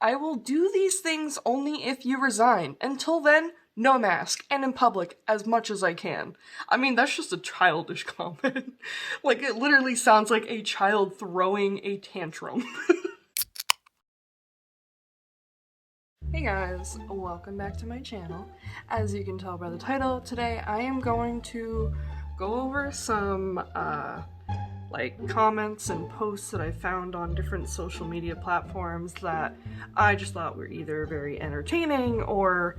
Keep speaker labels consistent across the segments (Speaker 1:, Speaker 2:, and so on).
Speaker 1: I will do these things only if you resign. Until then, no mask, and in public as much as I can. I mean, that's just a childish comment. Like, it literally sounds like a child throwing a tantrum. Hey guys, welcome back to my channel. As you can tell by the title, today I am going to go over some comments and posts that I found on different social media platforms that I just thought were either very entertaining or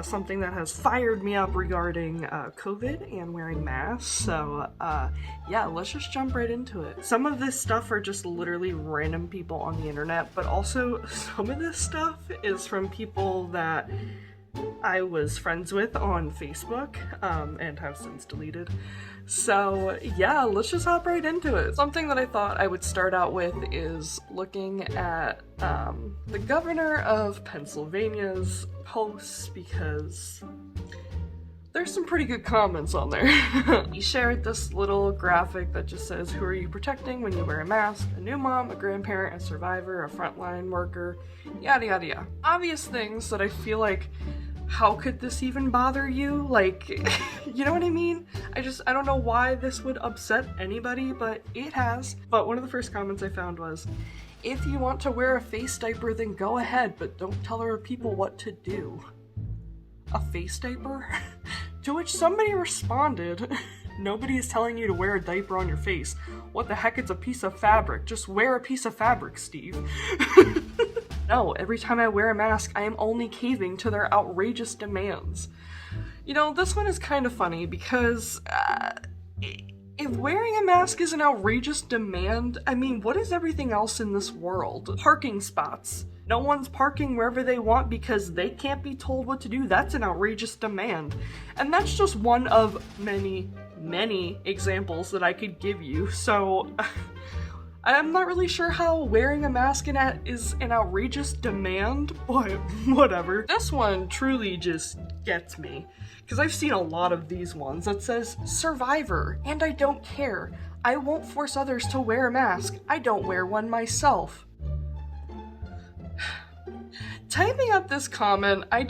Speaker 1: something that has fired me up regarding COVID and wearing masks. So yeah, let's just jump right into it. Some of this stuff are just literally random people on the internet, but also some of this stuff is from people that I was friends with on Facebook and have since deleted. So yeah, let's just hop right into it. Something that I thought I would start out with is looking at the governor of Pennsylvania's posts, because there's some pretty good comments on there. He shared this little graphic that just says, who are you protecting when you wear a mask? A new mom, a grandparent, a survivor, a frontline worker, yada yada yada. Obvious things that I feel like, how could this even bother you? Like, you know what I mean? I don't know why this would upset anybody, but it has. But one of the first comments I found was, if you want to wear a face diaper, then go ahead, but don't tell other people what to do. A face diaper? To which somebody responded, nobody is telling you to wear a diaper on your face. What the heck, it's a piece of fabric. Just wear a piece of fabric, Steve. No, every time I wear a mask, I am only caving to their outrageous demands. You know, this one is kind of funny because if wearing a mask is an outrageous demand, I mean, what is everything else in this world? Parking spots. No one's parking wherever they want because they can't be told what to do. That's an outrageous demand. And that's just one of many, many examples that I could give you. So I'm not really sure how wearing a mask is an outrageous demand, but whatever. This one truly just gets me, because I've seen a lot of these ones that says, survivor, and I don't care. I won't force others to wear a mask. I don't wear one myself. Typing up this comment, I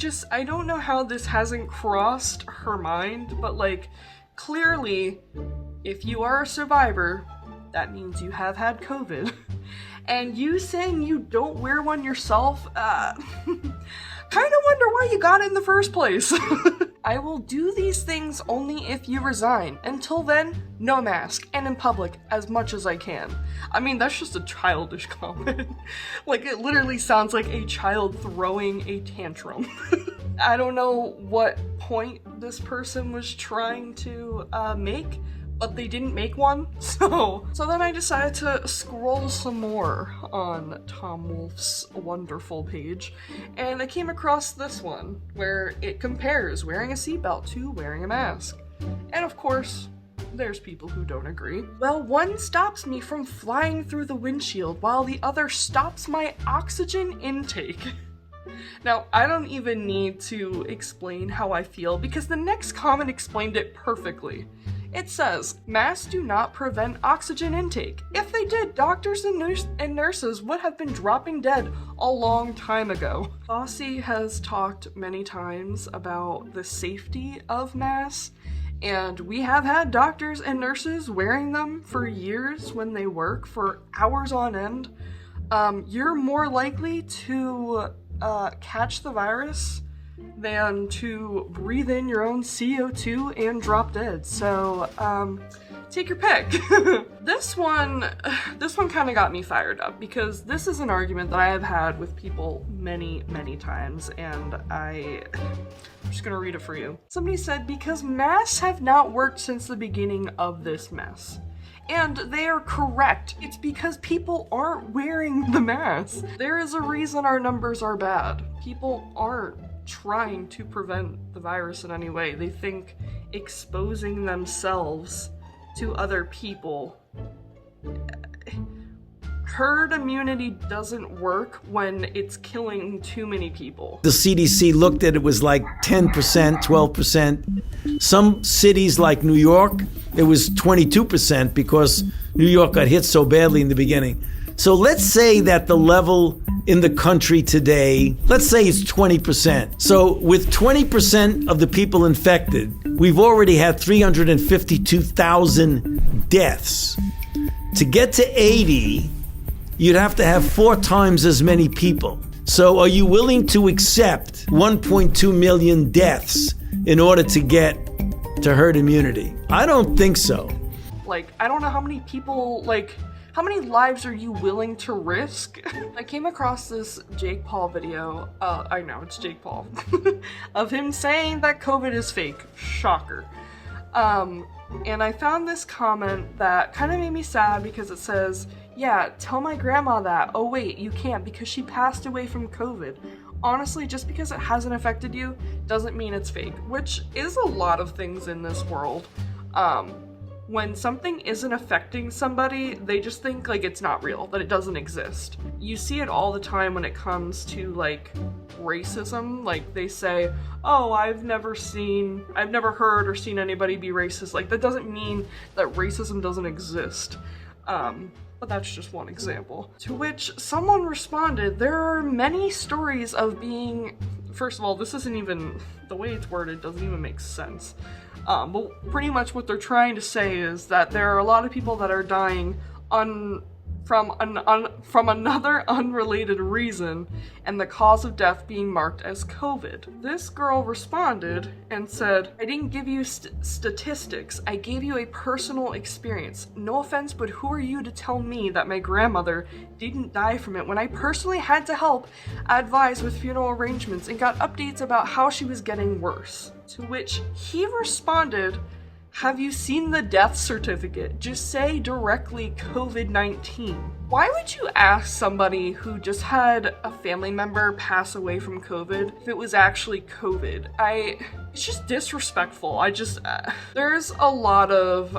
Speaker 1: don't know how this hasn't crossed her mind, but like, clearly, if you are a survivor, that means you have had COVID. And you saying you don't wear one yourself, kind of wonder why you got it in the first place. I will do these things only if you resign. Until then, no mask, and in public as much as I can. I mean, that's just a childish comment. Like, it literally sounds like a child throwing a tantrum. I don't know what point this person was trying to make, but they didn't make one, so then I decided to scroll some more on Tom Wolfe's wonderful page, and I came across this one, where it compares wearing a seatbelt to wearing a mask. And of course, there's people who don't agree. Well, one stops me from flying through the windshield, while the other stops my oxygen intake. Now, I don't even need to explain how I feel, because the next comment explained it perfectly. It says, masks do not prevent oxygen intake. If they did, doctors and nurses would have been dropping dead a long time ago. Fossey has talked many times about the safety of masks, and we have had doctors and nurses wearing them for years when they work for hours on end. You're more likely to catch the virus than to breathe in your own CO2 and drop dead. So, take your pick. This one kind of got me fired up, because this is an argument that I have had with people many, many times, and I'm just gonna read it for you. Somebody said, because masks have not worked since the beginning of this mess. And they are correct. It's because people aren't wearing the mask. There is a reason our numbers are bad. People aren't trying to prevent the virus in any way. They think exposing themselves to other people. Herd immunity doesn't work when it's killing too many people.
Speaker 2: The CDC looked at it, was like 10%, 12%. Some cities like New York, it was 22% because New York got hit so badly in the beginning. So let's say that the level in the country today, let's say it's 20%. So with 20% of the people infected, we've already had 352,000 deaths. To get to 80, you'd have to have 4 times as many people. So are you willing to accept 1.2 million deaths in order to get to herd immunity? I don't think so.
Speaker 1: Like, I don't know how many people, like, how many lives are you willing to risk? I came across this Jake Paul video, I know, it's Jake Paul, of him saying that COVID is fake. Shocker. And I found this comment that kind of made me sad because it says, yeah, tell my grandma that. Oh wait, you can't because she passed away from COVID. Honestly, just because it hasn't affected you doesn't mean it's fake, which is a lot of things in this world. When something isn't affecting somebody, they just think like it's not real, that it doesn't exist. You see it all the time when it comes to like racism. Like they say, oh, I've never heard or seen anybody be racist. Like that doesn't mean that racism doesn't exist. But that's just one example. To which someone responded, there are many stories of being, first of all, this isn't even, the way it's worded doesn't even make sense. But pretty much what they're trying to say is that there are a lot of people that are dying from another unrelated reason, and the cause of death being marked as COVID. This girl responded and said, I didn't give you statistics, I gave you a personal experience. No offense, but who are you to tell me that my grandmother didn't die from it when I personally had to help advise with funeral arrangements and got updates about how she was getting worse? To which he responded, have you seen the death certificate? Just say directly COVID-19. Why would you ask somebody who just had a family member pass away from COVID if it was actually COVID? It's just disrespectful. There's a lot of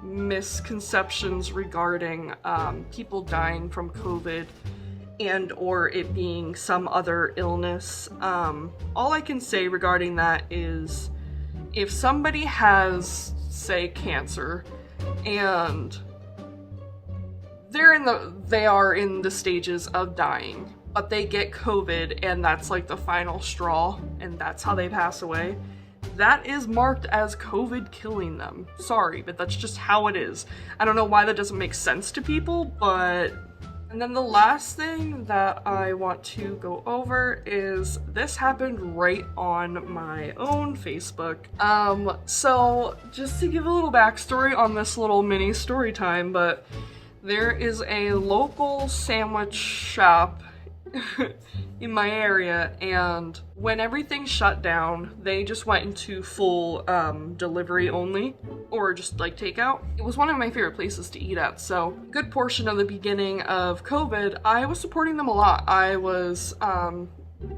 Speaker 1: misconceptions regarding people dying from COVID and or it being some other illness. All I can say regarding that is, if somebody has, say, cancer, and they are in the stages of dying, but they get COVID and that's like the final straw, and that's how they pass away, that is marked as COVID killing them. Sorry, but that's just how it is. I don't know why that doesn't make sense to people, but... And then the last thing that I want to go over is this happened right on my own Facebook. So just to give a little backstory on this little mini story time, but there is a local sandwich shop in my area, and when everything shut down, they just went into full delivery only, or just like takeout. It was one of my favorite places to eat at, so a good portion of the beginning of COVID, I was supporting them a lot. I was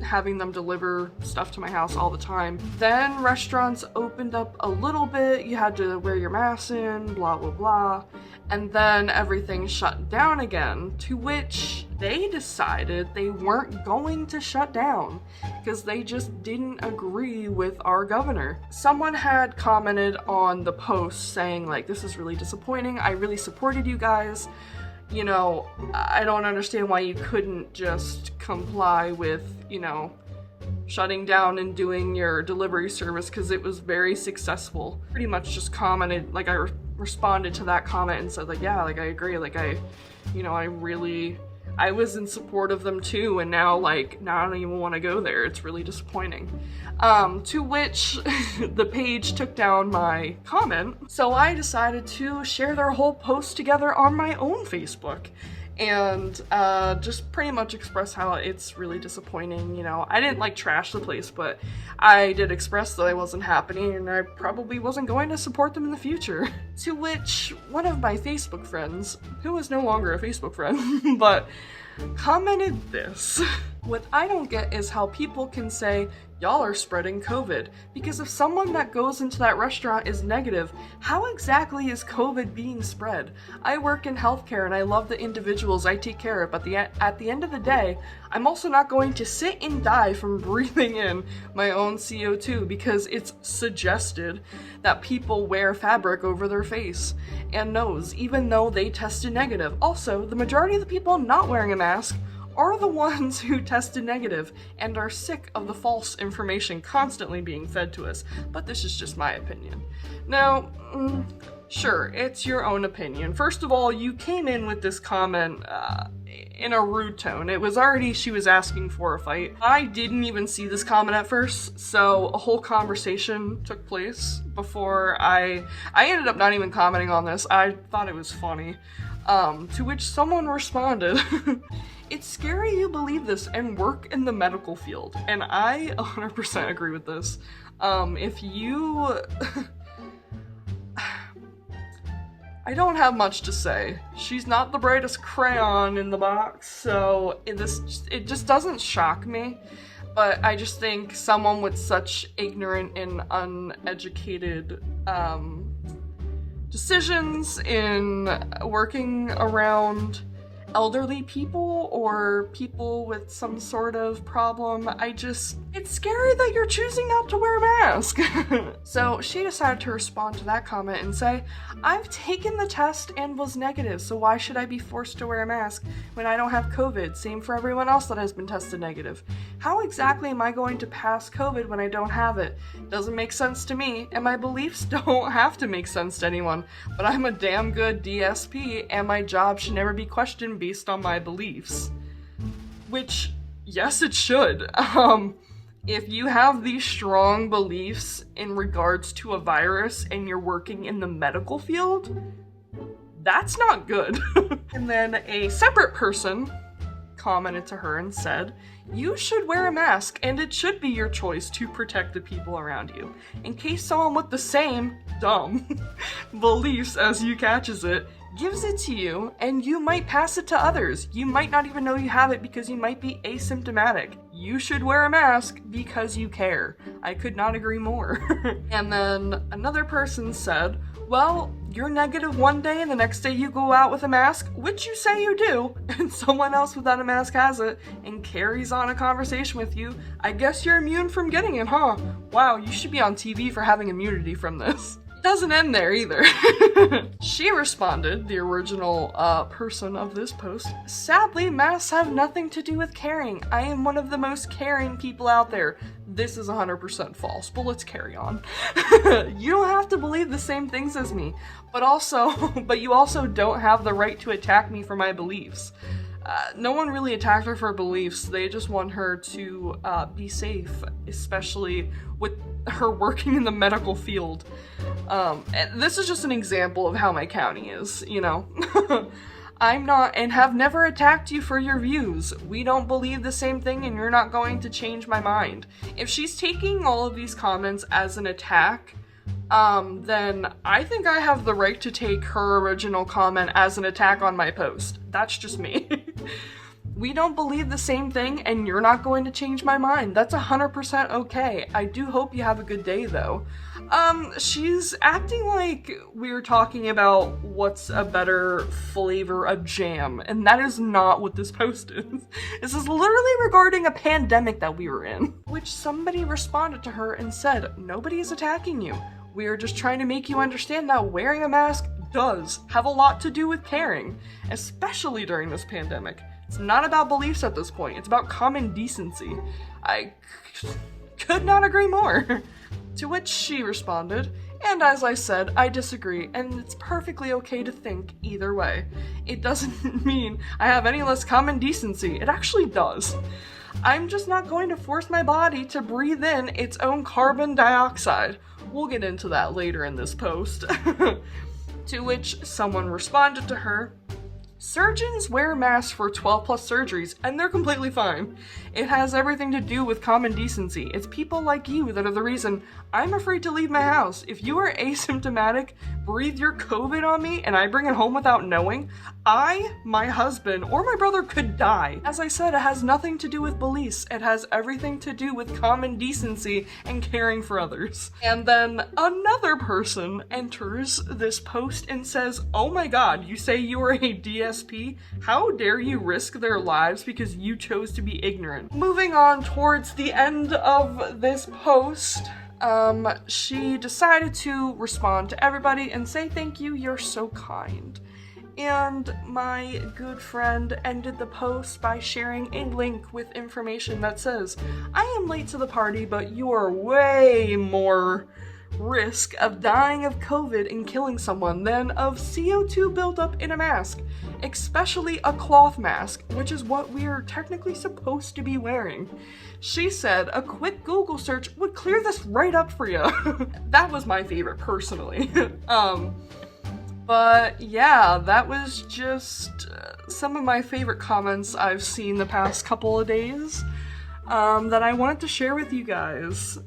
Speaker 1: having them deliver stuff to my house all the time. Then restaurants opened up a little bit, you had to wear your mask in, blah blah blah, and then everything shut down again, to which they decided they weren't going to shut down because they just didn't agree with our governor. Someone had commented on the post saying like, this is really disappointing, I really supported you guys, you know, I don't understand why you couldn't just comply with, you know, shutting down and doing your delivery service because it was very successful. Pretty much just commented, like I responded to that comment and said like, yeah, like I agree, like I was in support of them too, and now I don't even want to go there. It's really disappointing. To which the page took down my comment, so I decided to share their whole post together on my own Facebook and just pretty much express how it's really disappointing. You know, I didn't like trash the place, but I did express that I wasn't happy and I probably wasn't going to support them in the future. To which one of my Facebook friends, who is no longer a Facebook friend, but commented this. What I don't get is how people can say, y'all are spreading COVID, because if someone that goes into that restaurant is negative, how exactly is COVID being spread? I work in healthcare and I love the individuals I take care of, but at the end of the day, I'm also not going to sit and die from breathing in my own CO2 because it's suggested that people wear fabric over their face and nose, even though they tested negative. Also, the majority of the people not wearing a mask are the ones who tested negative and are sick of the false information constantly being fed to us. But this is just my opinion. Now, sure, it's your own opinion. First of all, you came in with this comment in a rude tone. It was already, she was asking for a fight. I didn't even see this comment at first, so a whole conversation took place before I ended up not even commenting on this. I thought it was funny. To which someone responded, "It's scary you believe this and work in the medical field." And I 100% agree with this. If you... I don't have much to say. She's not the brightest crayon in the box, so it just doesn't shock me. But I just think someone with such ignorant and uneducated decisions in working around elderly people or people with some sort of problem, it's scary that you're choosing not to wear a mask. So she decided to respond to that comment and say, "I've taken the test and was negative, so why should I be forced to wear a mask when I don't have COVID? Same for everyone else that has been tested negative. How exactly am I going to pass COVID when I don't have it? Doesn't make sense to me, and my beliefs don't have to make sense to anyone, but I'm a damn good DSP, and my job should never be questioned based on my beliefs." Which, yes, it should. If you have these strong beliefs in regards to a virus and you're working in the medical field, that's not good. And then a separate person commented to her and said, "You should wear a mask, and it should be your choice to protect the people around you. In case someone with the same dumb beliefs as you catches it, gives it to you, and you might pass it to others. You might not even know you have it because you might be asymptomatic. You should wear a mask because you care." I could not agree more. And then another person said, "Well, you're negative one day and the next day you go out with a mask, which you say you do, and someone else without a mask has it and carries on a conversation with you. I guess you're immune from getting it, huh? Wow, you should be on TV for having immunity from this." Doesn't end there either. She responded, the original person of this post, "Sadly, masks have nothing to do with caring. I am one of the most caring people out there." This is 100% false, but let's carry on. You don't have to believe the same things as me, but you also don't have the right to attack me for my beliefs. No one really attacked her for beliefs. They just want her to be safe, especially with her working in the medical field. And this is just an example of how my county is, you know. I'm not and have never attacked you for your views. We don't believe the same thing and you're not going to change my mind. If she's taking all of these comments as an attack, then I think I have the right to take her original comment as an attack on my post. That's just me. We don't believe the same thing and you're not going to change my mind. That's 100% okay. I do hope you have a good day though. She's acting like we're talking about what's a better flavor of jam, and that is not what this post is. This is literally regarding a pandemic that we were in, which somebody responded to her and said, "Nobody is attacking you. We are just trying to make you understand that wearing a mask does have a lot to do with caring, especially during this pandemic. It's not about beliefs at this point, it's about common decency." I could not agree more. To which she responded, "And as I said, I disagree, and it's perfectly okay to think either way. It doesn't mean I have any less common decency. It actually does. I'm just not going to force my body to breathe in its own carbon dioxide." We'll get into that later in this post. To which someone responded to her Surgeons wear masks for 12 plus surgeries, and they're completely fine. It has everything to do with common decency. It's people like you that are the reason I'm afraid to leave my house. If you are asymptomatic, breathe your COVID on me, and I bring it home without knowing, I, my husband, or my brother could die. As I said, it has nothing to do with beliefs. It has everything to do with common decency and caring for others. And then another person enters this post and says, "Oh my god, you say you are a DSP? How dare you risk their lives because you chose to be ignorant?" Moving on towards the end of this post, she decided to respond to everybody and say, "Thank you, you're so kind." And my good friend ended the post by sharing a link with information that says, "I am late to the party, but you are way more risk of dying of COVID and killing someone than of CO2 buildup in a mask, especially a cloth mask, which is what we are technically supposed to be wearing." She said a quick Google search would clear this right up for you. That was my favorite personally. But yeah, that was just some of my favorite comments I've seen the past couple of days that I wanted to share with you guys.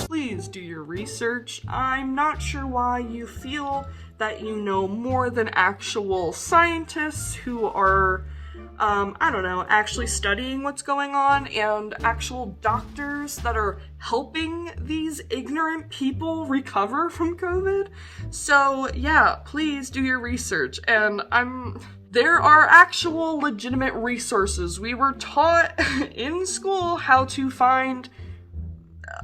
Speaker 1: Please do your research. I'm not sure why you feel that you know more than actual scientists who are, I don't know, actually studying what's going on, and actual doctors that are helping these ignorant people recover from COVID. So yeah, please do your research. And there are actual legitimate resources. We were taught in school how to find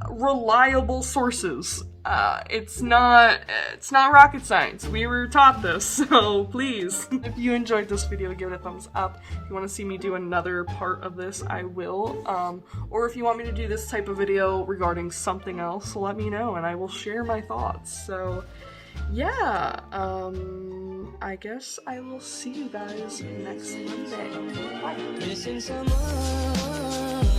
Speaker 1: reliable sources. It's not rocket science. We were taught this, so please. If you enjoyed this video, give it a thumbs up. If you want to see me do another part of this, I will. Or if you want me to do this type of video regarding something else, let me know and I will share my thoughts. So yeah, I guess I will see you guys next Monday. Bye.